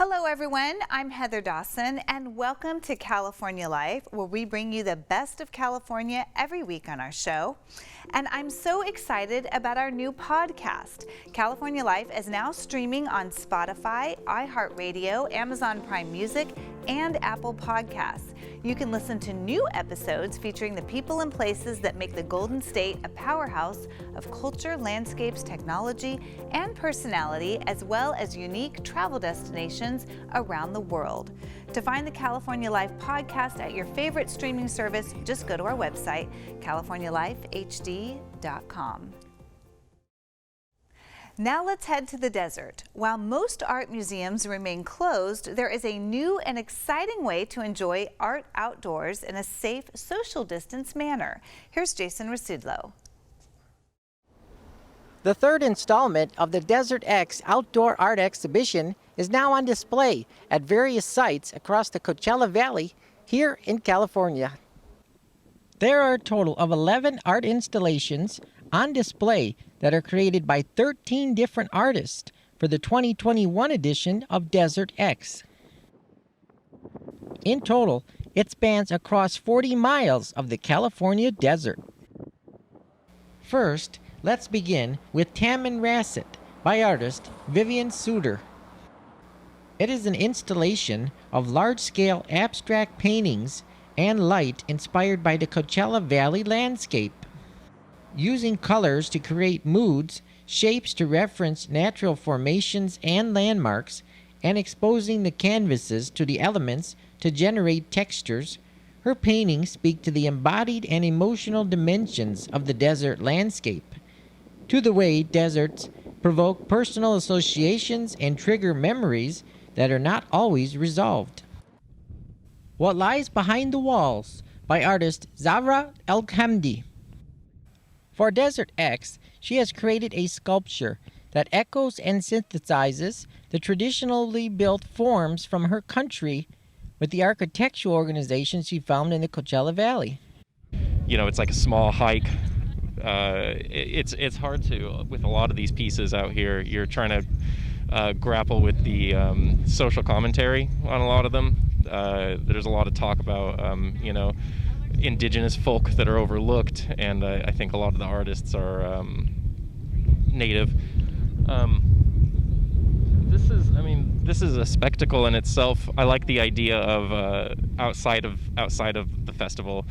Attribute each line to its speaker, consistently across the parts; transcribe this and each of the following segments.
Speaker 1: Hello everyone, I'm Heather Dawson and welcome to California Life, where we bring you the best of California every week on our show. And I'm so excited about our new podcast. California Life is now streaming on Spotify, iHeartRadio, Amazon Prime Music, and Apple Podcasts. You can listen to new episodes featuring the people and places that make the Golden State a powerhouse of culture, landscapes, technology, and personality, as well as unique travel destinations around the world. To find the California Life podcast at your favorite streaming service, just go to our website, californialifehd.com. Now let's head to the desert. While most art museums remain closed, there is a new and exciting way to enjoy art outdoors in a safe, social distance manner. Here's Jason Rasidlo.
Speaker 2: The third installment of the Desert X Outdoor Art Exhibition is now on display at various sites across the Coachella Valley here in California. There are a total of 11 art installations on display that are created by 13 different artists for the 2021 edition of Desert X. In total, it spans across 40 miles of the California desert. First, let's begin with Taman Rasset by artist Vivian Suter. It is an installation of large-scale abstract paintings and light inspired by the Coachella Valley landscape. Using colors to create moods, shapes to reference natural formations and landmarks, and exposing the canvases to the elements to generate textures, her paintings speak to the embodied and emotional dimensions of the desert landscape, to the way deserts provoke personal associations and trigger memories that are not always resolved. What Lies Behind the Walls by artist Zahra El-Hamdi. For Desert X, she has created a sculpture that echoes and synthesizes the traditionally built forms from her country with the architectural organization she found in the Coachella Valley.
Speaker 3: You know, it's like a small hike. It's hard to, with a lot of these pieces out here, you're trying to grapple with the social commentary on a lot of them. There's a lot of talk about, indigenous folk that are overlooked, and I think a lot of the artists are native. This is a spectacle in itself. I like the idea of outside of the festival,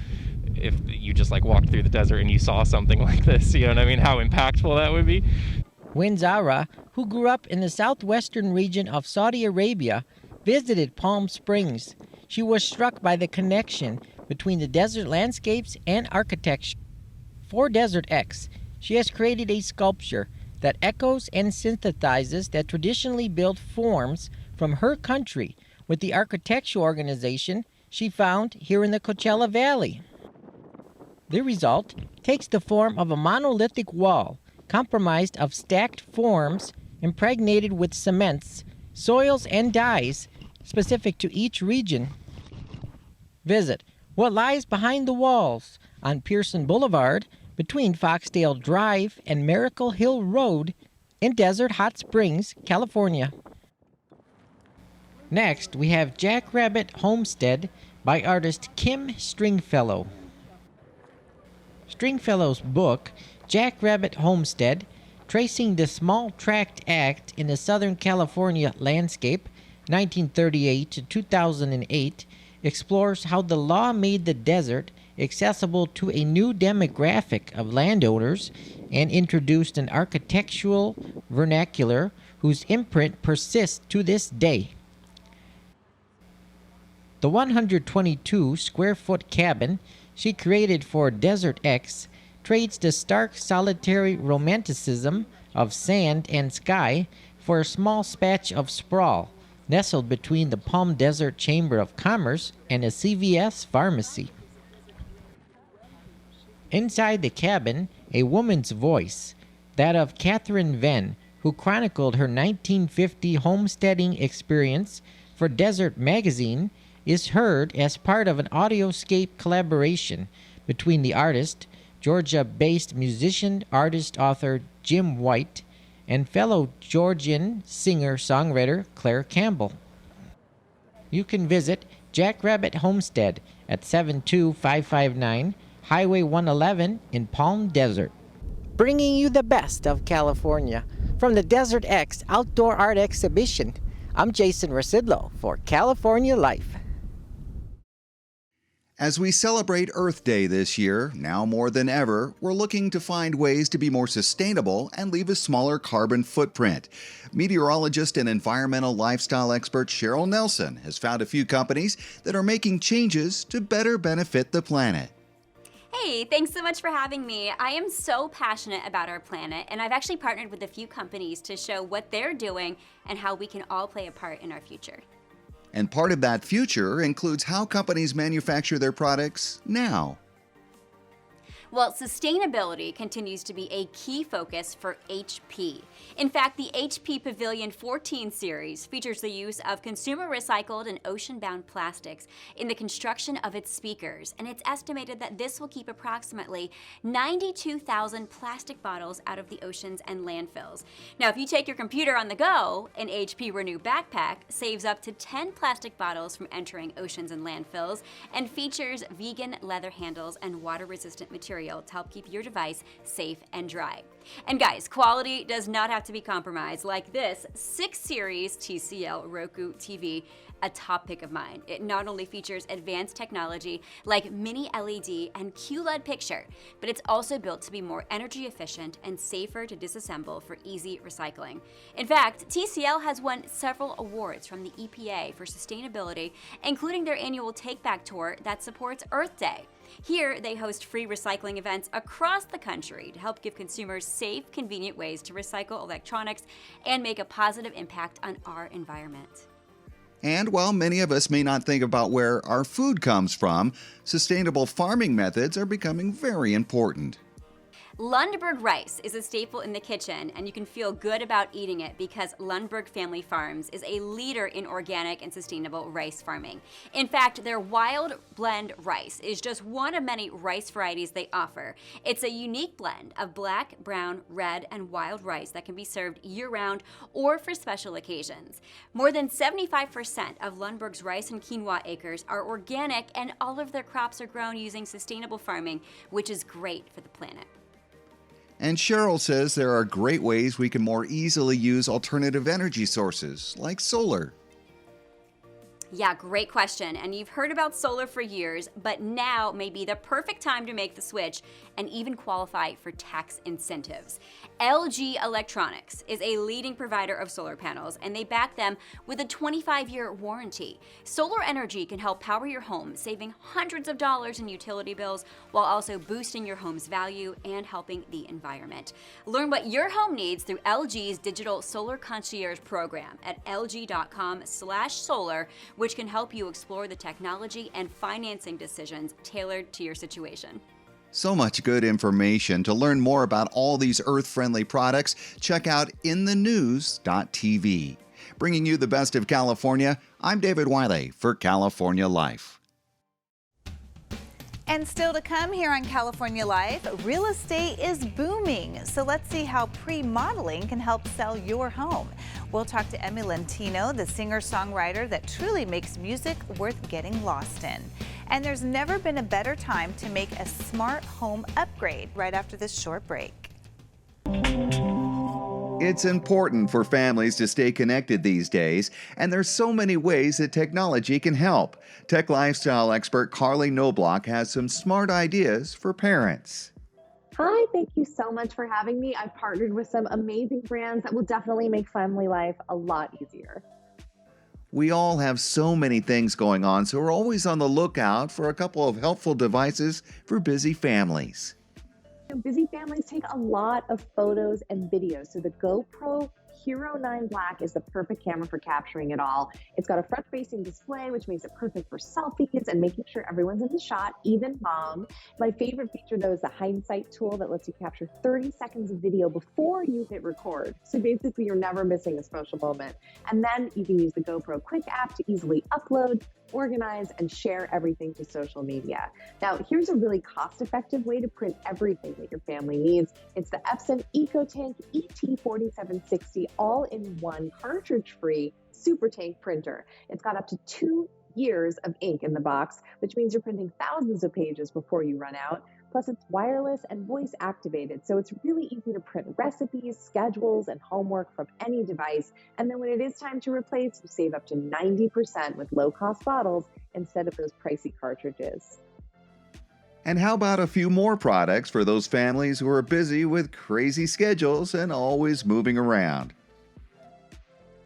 Speaker 3: if you just like walked through the desert and you saw something like this, you know what I mean? How impactful that would be.
Speaker 2: When Zahra, who grew up in the southwestern region of Saudi Arabia, visited Palm Springs, she was struck by the connection between the desert landscapes and architecture. For Desert X, she has created a sculpture that echoes and synthesizes the traditionally built forms from her country with the architectural organization she found here in the Coachella Valley. The result takes the form of a monolithic wall comprised of stacked forms impregnated with cements, soils, and dyes specific to each region. Visit What Lies Behind the Walls on Pearson Boulevard between Foxdale Drive and Miracle Hill Road in Desert Hot Springs, California. Next, we have Jackrabbit Homestead by artist Kim Stringfellow. Stringfellow's book, Jackrabbit Homestead, Tracing the Small Tract Act in the Southern California Landscape, 1938 to 2008, explores how the law made the desert accessible to a new demographic of landowners and introduced an architectural vernacular whose imprint persists to this day. The 122-square-foot cabin she created for Desert X trades the stark solitary romanticism of sand and sky for a small patch of sprawl nestled between the Palm Desert Chamber of Commerce and a CVS pharmacy. Inside the cabin, a woman's voice, that of Catherine Venn, who chronicled her 1950 homesteading experience for Desert Magazine, is heard as part of an audioscape collaboration between the artist, Georgia-based musician, artist, author Jim White, and fellow Georgian singer-songwriter Claire Campbell. you can visit Jackrabbit Homestead at 72559 Highway 111 in Palm Desert. Bringing you the best of California from the Desert X Outdoor Art Exhibition, I'm Jason Rasidlo for California Life.
Speaker 4: As we celebrate Earth Day this year, now more than ever, we're looking to find ways to be more sustainable and leave a smaller carbon footprint. Meteorologist and environmental lifestyle expert Cheryl Nelson has found a few companies that are making changes to better benefit the planet.
Speaker 5: Hey, thanks so much for having me. I am so passionate about our planet, and I've actually partnered with a few companies to show what they're doing and how we can all play a part in our future.
Speaker 4: And part of that future includes how companies manufacture their products now.
Speaker 5: Well, sustainability continues to be a key focus for HP. In fact, the HP Pavilion 14 series features the use of consumer recycled and ocean-bound plastics in the construction of its speakers, and it's estimated that this will keep approximately 92,000 plastic bottles out of the oceans and landfills. Now, if you take your computer on the go, an HP Renew backpack saves up to 10 plastic bottles from entering oceans and landfills and features vegan leather handles and water-resistant material to help keep your device safe and dry. And guys, quality does not have to be compromised, like this 6 Series TCL Roku TV, a top pick of mine. It not only features advanced technology like mini LED and QLED picture, but it's also built to be more energy efficient and safer to disassemble for easy recycling. In fact, TCL has won several awards from the EPA for sustainability, including their annual Take Back Tour that supports Earth Day. Here, they host free recycling events across the country to help give consumers safe, convenient ways to recycle electronics and make a positive impact on our environment.
Speaker 4: And while many of us may not think about where our food comes from, sustainable farming methods are becoming very important.
Speaker 5: Lundberg rice is a staple in the kitchen, and you can feel good about eating it because Lundberg Family Farms is a leader in organic and sustainable rice farming. In fact, their wild blend rice is just one of many rice varieties they offer. It's a unique blend of black, brown, red, and wild rice that can be served year-round or for special occasions. More than 75% of Lundberg's rice and quinoa acres are organic, and all of their crops are grown using sustainable farming, which is great for the planet.
Speaker 4: And Cheryl says there are great ways we can more easily use alternative energy sources, like solar.
Speaker 5: Yeah, great question. And you've heard about solar for years, but now may be the perfect time to make the switch and even qualify for tax incentives. LG Electronics is a leading provider of solar panels, and they back them with a 25-year warranty. Solar energy can help power your home, saving hundreds of dollars in utility bills while also boosting your home's value and helping the environment. Learn what your home needs through LG's Digital Solar Concierge program at lg.com/solar, which can help you explore the technology and financing decisions tailored to your situation.
Speaker 4: So much good information. To learn more about all these earth-friendly products, check out inthenews.tv. Bringing you the best of California, I'm David Wiley for California Life.
Speaker 1: And still to come here on California Life, real estate is booming. So let's see how pre-modeling can help sell your home. We'll talk to Emmy Lentino, the singer-songwriter that truly makes music worth getting lost in. And there's never been a better time to make a smart home upgrade right after this short break.
Speaker 4: It's important for families to stay connected these days, and there's so many ways that technology can help. Tech lifestyle expert Carly Knobloch has some smart ideas for parents.
Speaker 6: Hi, thank you so much for having me. I've partnered with some amazing brands that will definitely make family life a lot easier.
Speaker 4: We all have so many things going on, so we're always on the lookout for a couple of helpful devices for busy families.
Speaker 6: Busy families take a lot of photos and videos, so the GoPro Hero 9 Black is the perfect camera for capturing it all. It's got a front-facing display, which makes it perfect for selfies and making sure everyone's in the shot, even mom. My favorite feature, though, is the hindsight tool that lets you capture 30 seconds of video before you hit record. So basically, you're never missing a special moment. And then you can use the GoPro Quick app to easily upload, organize, and share everything to social media. Now, here's a really cost-effective way to print everything that your family needs. It's the Epson EcoTank ET4760 all-in-one cartridge-free Super Tank printer. It's got up to 2 years of ink in the box, which means you're printing thousands of pages before you run out. Plus, it's wireless and voice activated, so it's really easy to print recipes, schedules, and homework from any device. And then when it is time to replace, you save up to 90% with low-cost bottles instead of those pricey cartridges.
Speaker 4: And how about a few more products for those families who are busy with crazy schedules and always moving around?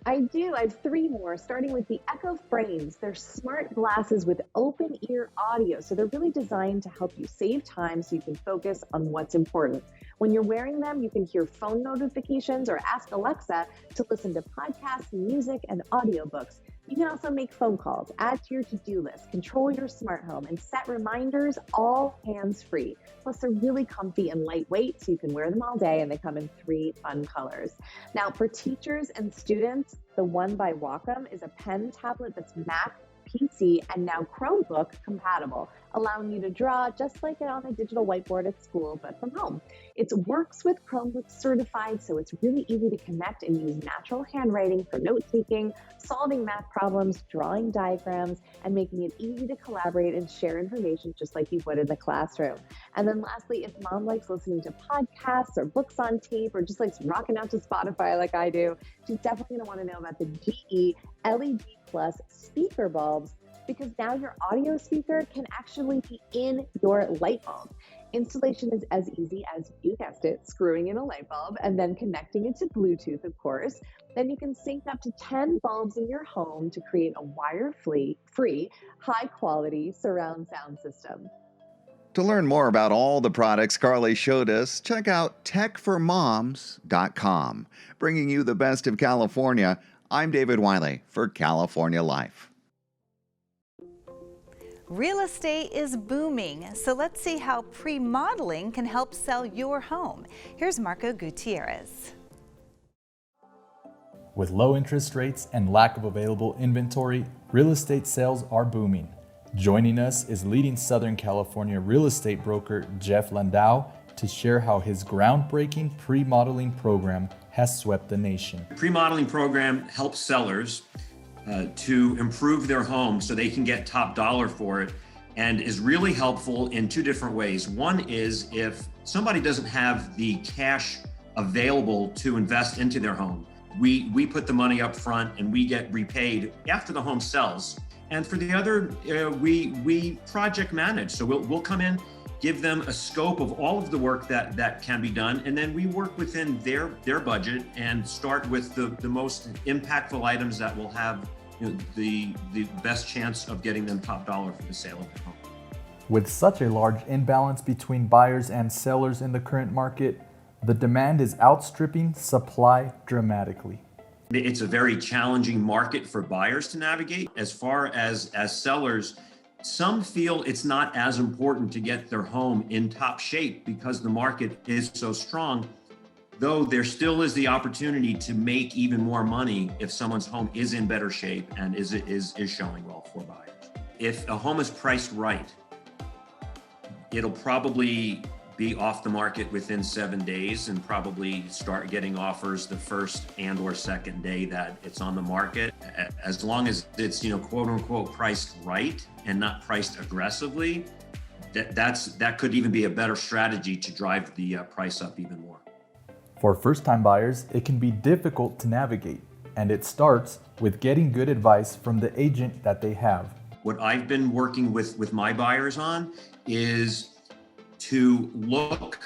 Speaker 6: I do. I have 3 more, starting with the Echo Frames. They're smart glasses with open ear audio, so they're really designed to help you save time so you can focus on what's important. When you're wearing them, you can hear phone notifications or ask Alexa to listen to podcasts, music, and audiobooks. You can also make phone calls, add to your to-do list, control your smart home, and set reminders all hands-free. Plus, they're really comfy and lightweight, so you can wear them all day, and they come in 3 fun colors. Now, for teachers and students, the One by Wacom is a pen tablet that's Mac, PC, and now Chromebook compatible, allowing you to draw just like it on a digital whiteboard at school, but from home. It works with Chromebook certified, so it's really easy to connect and use natural handwriting for note-taking, solving math problems, drawing diagrams, and making it easy to collaborate and share information just like you would in the classroom. And then lastly, if mom likes listening to podcasts or books on tape or just likes rocking out to Spotify like I do, she's definitely going to want to know about the GE LED Plus speaker bulbs, because now your audio speaker can actually be in your light bulb. Installation is as easy as, you guessed it, screwing in a light bulb and then connecting it to Bluetooth, of course. Then you can sync up to 10 bulbs in your home to create a wire-free, high-quality surround sound system.
Speaker 4: To learn more about all the products Carly showed us, check out techformoms.com. Bringing you the best of California, I'm David Wiley for California Life.
Speaker 1: Real estate is booming, so let's see how pre-modeling can help sell your home. Here's Marco Gutierrez.
Speaker 7: With low interest rates and lack of available inventory, real estate sales are booming. Joining us is leading Southern California real estate broker Jeff Landau to share how his groundbreaking pre-modeling program has swept the nation.
Speaker 8: The pre-modeling program helps sellers to improve their home so they can get top dollar for it, and is really helpful in 2 different ways. One is if somebody doesn't have the cash available to invest into their home, we put the money up front and we get repaid after the home sells. And for the other, we project manage. So we'll come in, give them a scope of all of the work that can be done, and then we work within their budget and start with the most impactful items that will have the best chance of getting them top dollar for the sale of their home.
Speaker 7: With such a large imbalance between buyers and sellers in the current market, the demand is outstripping supply dramatically.
Speaker 8: It's a very challenging market for buyers to navigate. As far as sellers, some feel it's not as important to get their home in top shape because the market is so strong, though there still is the opportunity to make even more money if someone's home is in better shape and is showing well for buyers. If a home is priced right, it'll probably be off the market within 7 days and probably start getting offers the first and or second day that it's on the market. As long as it's, quote unquote, priced right and not priced aggressively, that could even be a better strategy to drive the price up even more.
Speaker 7: For first-time buyers, it can be difficult to navigate, and it starts with getting good advice from the agent that they have.
Speaker 8: What I've been working with my buyers on is to look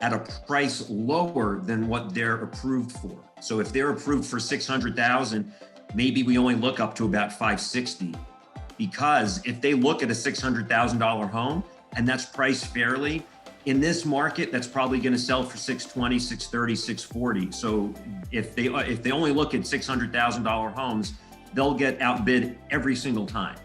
Speaker 8: at a price lower than what they're approved for. So if they're approved for $600,000, maybe we only look up to about $560,000, because if they look at a $600,000 home and that's priced fairly, in this market, that's probably going to sell for $620,000, $630,000, $640,000. So if they only look at $600,000 homes, they'll get outbid every single time.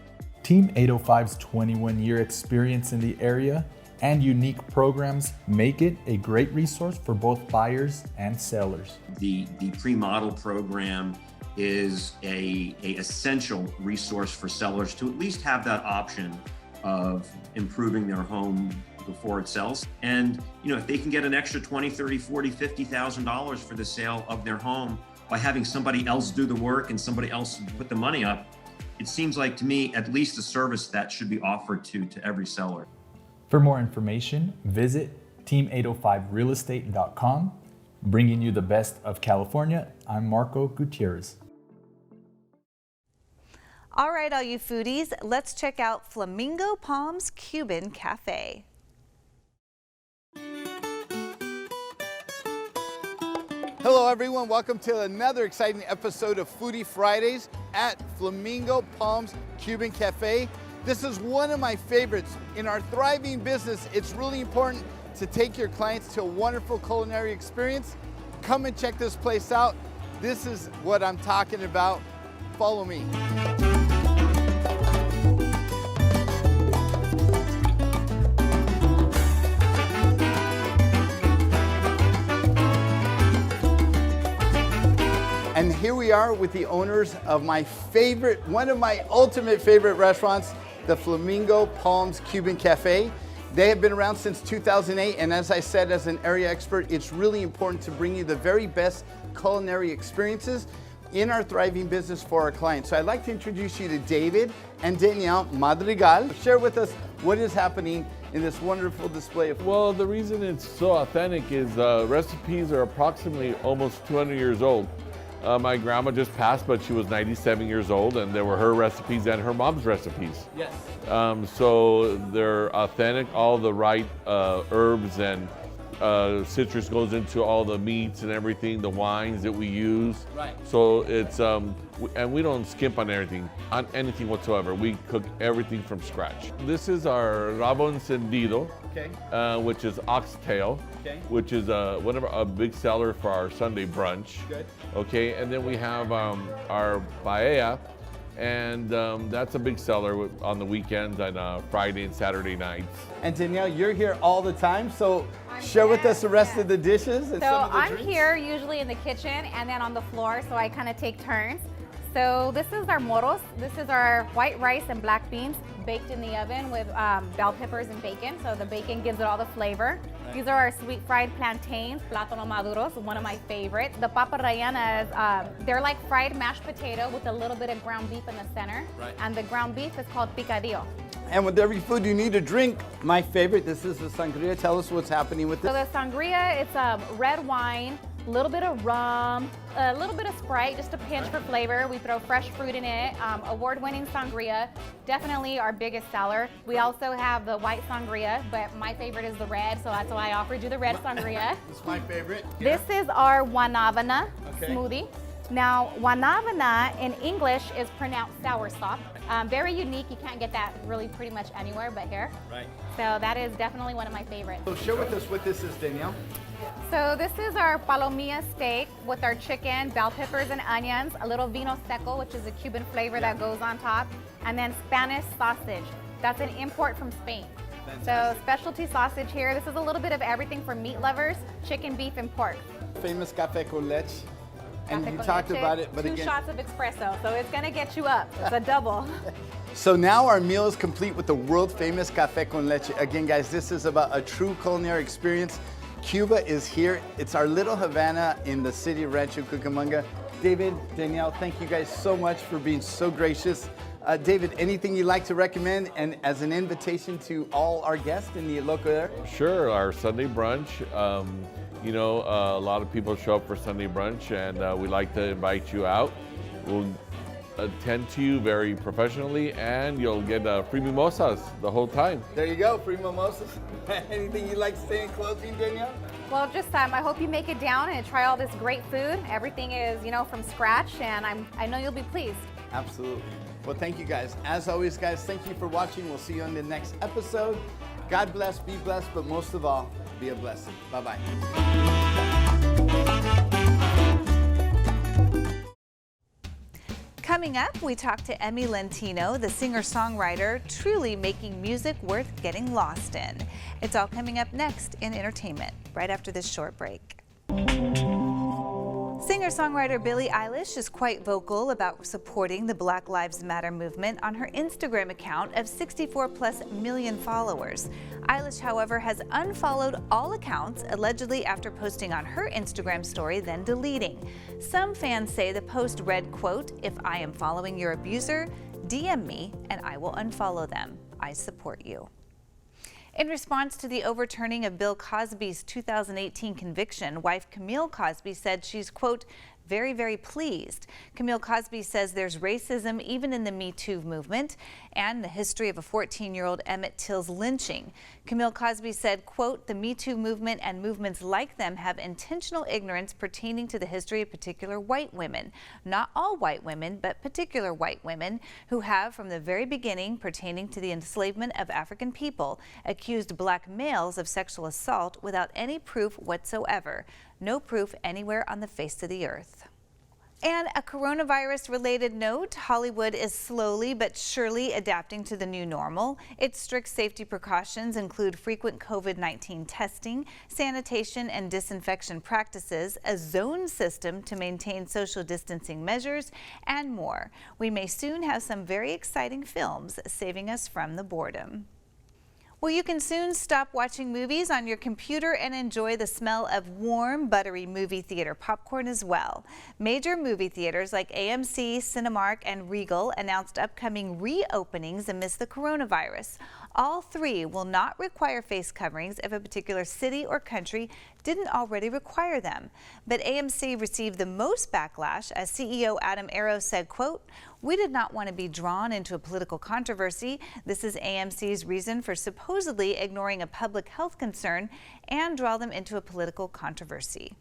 Speaker 7: Team 805's 21-year experience in the area and unique programs make it a great resource for both buyers and sellers.
Speaker 8: The pre-model program is a essential resource for sellers to at least have that option of improving their home before it sells. And if they can get an extra $20,000, $30,000, $40,000, $50,000 for the sale of their home by having somebody else do the work and somebody else put the money up. It seems like to me at least a service that should be offered to every seller.
Speaker 7: For more information, visit team805realestate.com. Bringing you the best of California, I'm Marco Gutierrez.
Speaker 1: All right, all you foodies, let's check out Flamingo Palms Cuban Cafe.
Speaker 9: Hello everyone, welcome to another exciting episode of Foodie Fridays at Flamingo Palms Cuban Cafe. This is one of my favorites. In our thriving business, it's really important to take your clients to a wonderful culinary experience. Come and check this place out. This is what I'm talking about. Follow me. And here we are with the owners of my favorite, one of my ultimate favorite restaurants, the Flamingo Palms Cuban Cafe. They have been around since 2008, and as I said, as an area expert, it's really important to bring you the very best culinary experiences in our thriving business for our clients. So I'd like to introduce you to David and Danielle Madrigal. Share with us what is happening in this wonderful display of.
Speaker 10: Well, the reason it's so authentic is recipes are approximately almost 200 years old. My grandma just passed, but she was 97 years old, and there were her recipes and her mom's recipes.
Speaker 9: Yes.
Speaker 10: So they're authentic, all the right herbs and citrus goes into all the meats and everything, the wines that we use.
Speaker 9: Right.
Speaker 10: So it's, and we don't skimp on anything whatsoever. We cook everything from scratch. This is our rabo encendido,
Speaker 9: Okay.
Speaker 10: which is oxtail.
Speaker 9: Okay.
Speaker 10: Which is one of a big seller for our Sunday brunch.
Speaker 9: Good.
Speaker 10: Okay, and then we have our paella, and that's a big seller on the weekends and Friday and Saturday nights.
Speaker 9: And Danielle, you're here all the time, so share with us the rest of the dishes and
Speaker 11: So
Speaker 9: some of the
Speaker 11: I'm
Speaker 9: drinks.
Speaker 11: here usually in the kitchen and then on the floor, so I kind of take turns. So this is our moros. This is our white rice and black beans baked in the oven with bell peppers and bacon. So the bacon gives it all the flavor. Right. These are our sweet fried plantains, plátano maduros, one of my favorites. The papa rellenas, they're like fried mashed potato with a little bit of ground beef in the center. Right. And the ground beef is called picadillo.
Speaker 9: And with every food you need a drink. My favorite, this is the sangria. Tell us what's happening with this.
Speaker 11: So the sangria, it's red wine, a little bit of rum, a little bit of Sprite, just a pinch for flavor. We throw fresh fruit in it. Award-winning sangria, definitely our biggest seller. We also have the white sangria, but my favorite is the red, so that's why I offered you the red sangria.
Speaker 9: It's my favorite.
Speaker 11: This is our guanábana smoothie. Now, guanábana in English is pronounced soursop. Very unique. You can't get that really pretty much anywhere but here.
Speaker 9: Right.
Speaker 11: So that is definitely one of my favorites.
Speaker 9: So share with us what this is, Danielle.
Speaker 11: So this is our palomilla steak with our chicken, bell peppers and onions, a little vino seco, which is a Cuban flavor that goes on top, and then Spanish sausage. That's an import from Spain. Fantastic. So specialty sausage here. This is a little bit of everything for meat lovers, chicken, beef, and pork.
Speaker 9: Famous café con leche. And
Speaker 11: Café
Speaker 9: you
Speaker 11: con
Speaker 9: talked
Speaker 11: leche,
Speaker 9: about it, but
Speaker 11: 2
Speaker 9: again.
Speaker 11: shots of espresso, so it's gonna get you up. It's a double.
Speaker 9: So now our meal is complete with the world famous café con leche. Again, guys, this is about a true culinary experience. Cuba is here. It's our little Havana in the city of Rancho Cucamonga. David, Danielle, thank you guys so much for being so gracious. David, anything you'd like to recommend and as an invitation to all our guests in the local area?
Speaker 10: Sure, our Sunday brunch. You know, a lot of people show up for Sunday brunch, and we like to invite you out. We'll attend to you very professionally, and you'll get free mimosas the whole time.
Speaker 9: There you go, free mimosas. Anything you'd like to say in closing, Danielle?
Speaker 11: Well, just I hope you make it down and try all this great food. Everything is, you know, from scratch, and I know you'll be pleased.
Speaker 9: Absolutely. Well, thank you guys. As always, guys, thank you for watching. We'll see you on the next episode. God bless, be blessed, but most of all, be a blessing. Bye-bye.
Speaker 1: Coming up, we talk to Emmy Lentino, the singer-songwriter, truly making music worth getting lost in. It's all coming up next in entertainment, right after this short break. Singer-songwriter Billie Eilish is quite vocal about supporting the Black Lives Matter movement on her Instagram account of 64+ million followers. Eilish, however, has unfollowed all accounts, allegedly after posting on her Instagram story, then deleting. Some fans say the post read, quote, "If I am following your abuser, DM me and I will unfollow them. I support you." In response to the overturning of Bill Cosby's 2018 conviction, wife Camille Cosby said she's, quote, very, very pleased. Camille Cosby says there's racism even in the Me Too movement and the history of a 14-year-old Emmett Till's lynching. Camille Cosby said, quote, "The Me Too movement and movements like them have intentional ignorance pertaining to the history of particular white women. Not all white women, but particular white women who have, from the very beginning pertaining to the enslavement of African people, accused black males of sexual assault without any proof whatsoever. No proof anywhere on the face of the earth." And a coronavirus-related note, Hollywood is slowly but surely adapting to the new normal. Its strict safety precautions include frequent COVID-19 testing, sanitation and disinfection practices, a zone system to maintain social distancing measures, and more. We may soon have some very exciting films saving us from the boredom. Well, you can soon stop watching movies on your computer and enjoy the smell of warm, buttery movie theater popcorn as well. Major movie theaters like AMC, Cinemark, and Regal announced upcoming reopenings amidst the coronavirus. All three will not require face coverings if a particular city or country didn't already require them. But AMC received the most backlash as CEO Adam Arrow said, quote, "We did not want to be drawn into a political controversy. This is AMC's reason for supposedly ignoring a public health concern and draw them into a political controversy."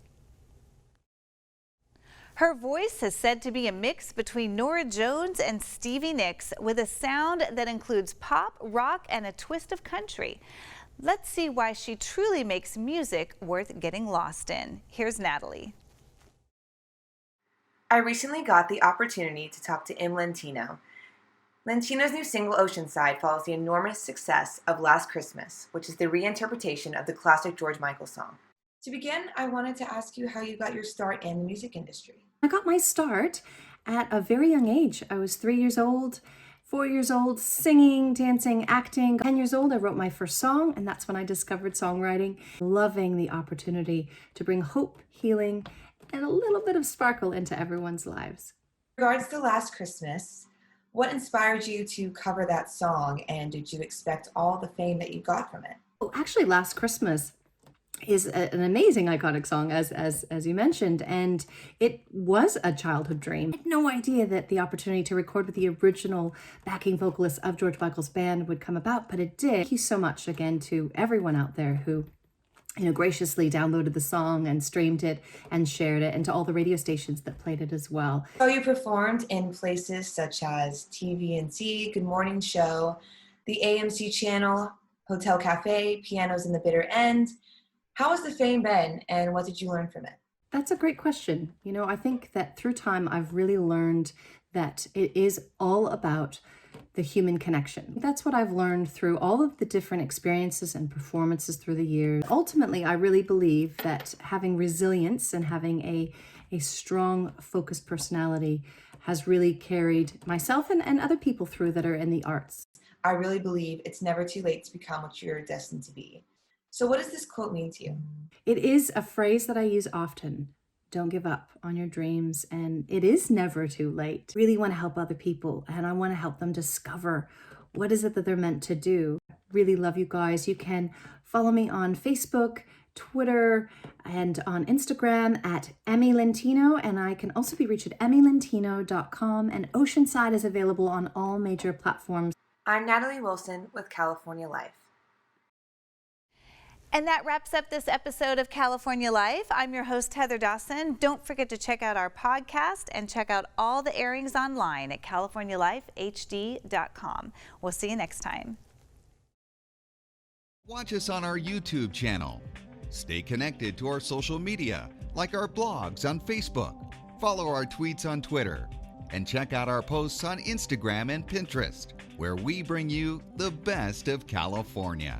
Speaker 1: Her voice is said to be a mix between Norah Jones and Stevie Nicks, with a sound that includes pop, rock, and a twist of country. Let's see why she truly makes music worth getting lost in. Here's Natalie.
Speaker 12: I recently got the opportunity to talk to Im Lentino. Lentino's new single, Oceanside, follows the enormous success of Last Christmas, which is the reinterpretation of the classic George Michael song. To begin, I wanted to ask you how you got your start in the music industry.
Speaker 13: I got my start at a very young age. I was 3 years old, 4 years old, singing, dancing, acting. 10 years old, I wrote my first song, and that's when I discovered songwriting. Loving the opportunity to bring hope, healing, and a little bit of sparkle into everyone's lives.
Speaker 12: In regards to Last Christmas, what inspired you to cover that song, and did you expect all the fame that you got from it?
Speaker 13: Well, actually, Last Christmas is an amazing iconic song, as you mentioned, and it was a childhood dream. I had no idea that the opportunity to record with the original backing vocalist of George Michael's band would come about, but it did. Thank you so much again to everyone out there who graciously downloaded the song and streamed it and shared it, and to all the radio stations that played it as well.
Speaker 12: So you performed in places such as TVNC, Good Morning Show, the AMC channel, Hotel Cafe, Pianos in the Bitter End. How has the fame been, and what did you learn from it?
Speaker 13: That's a great question. I think that through time, I've really learned that it is all about the human connection. That's what I've learned through all of the different experiences and performances through the years. Ultimately, I really believe that having resilience and having a strong, focused personality has really carried myself and other people through that are in the arts.
Speaker 12: I really believe it's never too late to become what you're destined to be. So what does this quote mean to you?
Speaker 13: It is a phrase that I use often. Don't give up on your dreams, and it is never too late. I really want to help other people, and I want to help them discover what is it that they're meant to do. Really love you guys. You can follow me on Facebook, Twitter, and on Instagram at Emmy Lentino, and I can also be reached at emmylentino.com, and Oceanside is available on all major platforms.
Speaker 12: I'm Natalie Wilson with California Life.
Speaker 1: And that wraps up this episode of California Life. I'm your host, Heather Dawson. Don't forget to check out our podcast and check out all the airings online at californialifehd.com. We'll see you next time.
Speaker 4: Watch us on our YouTube channel. Stay connected to our social media, like our blogs on Facebook. Follow our tweets on Twitter. And check out our posts on Instagram and Pinterest, where we bring you the best of California.